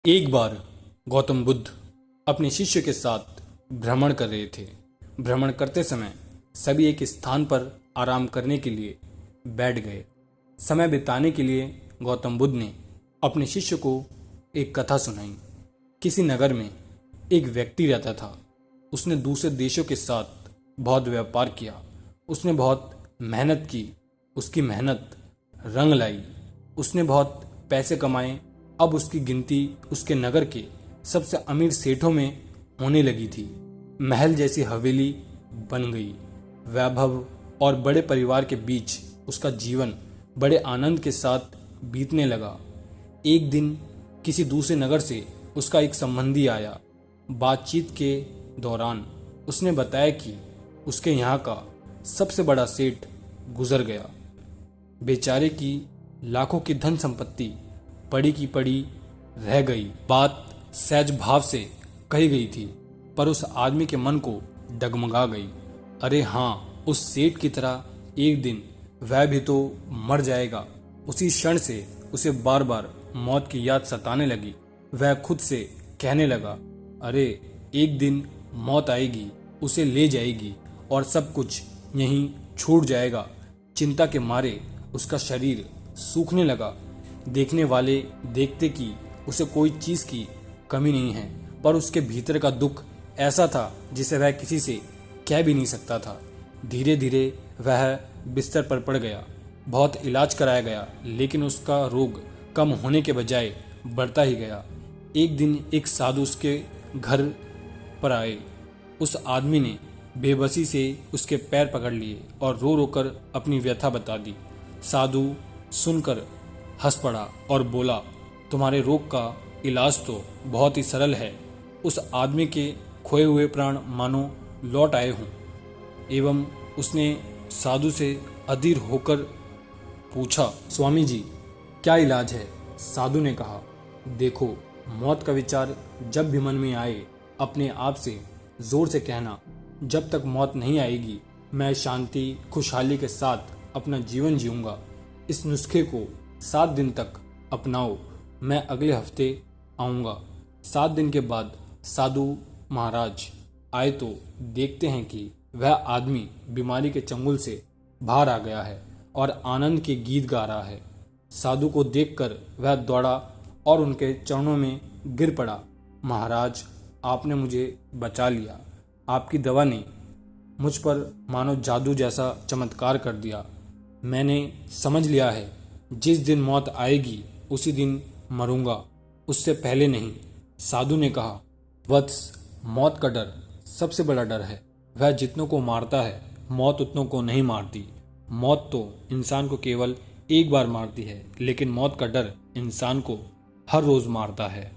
एक बार गौतम बुद्ध अपने शिष्य के साथ भ्रमण कर रहे थे। भ्रमण करते समय सभी एक स्थान पर आराम करने के लिए बैठ गए। समय बिताने के लिए गौतम बुद्ध ने अपने शिष्य को एक कथा सुनाई। किसी नगर में एक व्यक्ति रहता था। उसने दूसरे देशों के साथ बहुत व्यापार किया। उसने बहुत मेहनत की। उसकी मेहनत रंग लाई। उसने बहुत पैसे कमाए। अब उसकी गिनती उसके नगर के सबसे अमीर सेठों में होने लगी थी। महल जैसी हवेली बन गई। वैभव और बड़े परिवार के बीच उसका जीवन बड़े आनंद के साथ बीतने लगा। एक दिन किसी दूसरे नगर से उसका एक संबंधी आया। बातचीत के दौरान उसने बताया कि उसके यहाँ का सबसे बड़ा सेठ गुजर गया। बेचारे की लाखों की धन संपत्ति पड़ी की पड़ी रह गई। बात सहज भाव से कही गई थी, पर उस आदमी के मन को डगमगा गई। अरे हाँ, उस सेठ की तरह एक दिन वह भी तो मर जाएगा। उसी क्षण से उसे बार बार मौत की याद सताने लगी। वह खुद से कहने लगा, अरे एक दिन मौत आएगी, उसे ले जाएगी और सब कुछ यहीं छूट जाएगा। चिंता के मारे उसका शरीर सूखने लगा। देखने वाले देखते कि उसे कोई चीज की कमी नहीं है, पर उसके भीतर का दुख ऐसा था जिसे वह किसी से कह भी नहीं सकता था। धीरे धीरे वह बिस्तर पर पड़ गया। बहुत इलाज कराया गया, लेकिन उसका रोग कम होने के बजाय बढ़ता ही गया। एक दिन एक साधु उसके घर पर आए। उस आदमी ने बेबसी से उसके पैर पकड़ लिए और रो रो कर अपनी व्यथा बता दी। साधु सुनकर हंस पड़ा और बोला, तुम्हारे रोग का इलाज तो बहुत ही सरल है। उस आदमी के खोए हुए प्राण मानो लौट आए हों। एवं उसने साधु से अधीर होकर पूछा, स्वामी जी, क्या इलाज है? साधु ने कहा, देखो, मौत का विचार जब भी मन में आए अपने आप से जोर से कहना, जब तक मौत नहीं आएगी मैं शांति खुशहाली के साथ अपना जीवन जीऊंगा। इस नुस्खे को 7 दिन तक अपनाओ। मैं अगले हफ्ते आऊँगा। 7 दिन के बाद साधु महाराज आए तो देखते हैं कि वह आदमी बीमारी के चंगुल से बाहर आ गया है और आनंद के गीत गा रहा है। साधु को देखकर वह दौड़ा और उनके चरणों में गिर पड़ा। महाराज, आपने मुझे बचा लिया। आपकी दवा ने मुझ पर मानो जादू जैसा चमत्कार कर दिया। मैंने समझ लिया है, जिस दिन मौत आएगी उसी दिन मरूंगा, उससे पहले नहीं। साधु ने कहा, वत्स, मौत का डर सबसे बड़ा डर है। वह जितनों को मारता है, मौत उतनों को नहीं मारती। मौत तो इंसान को केवल एक बार मारती है, लेकिन मौत का डर इंसान को हर रोज मारता है।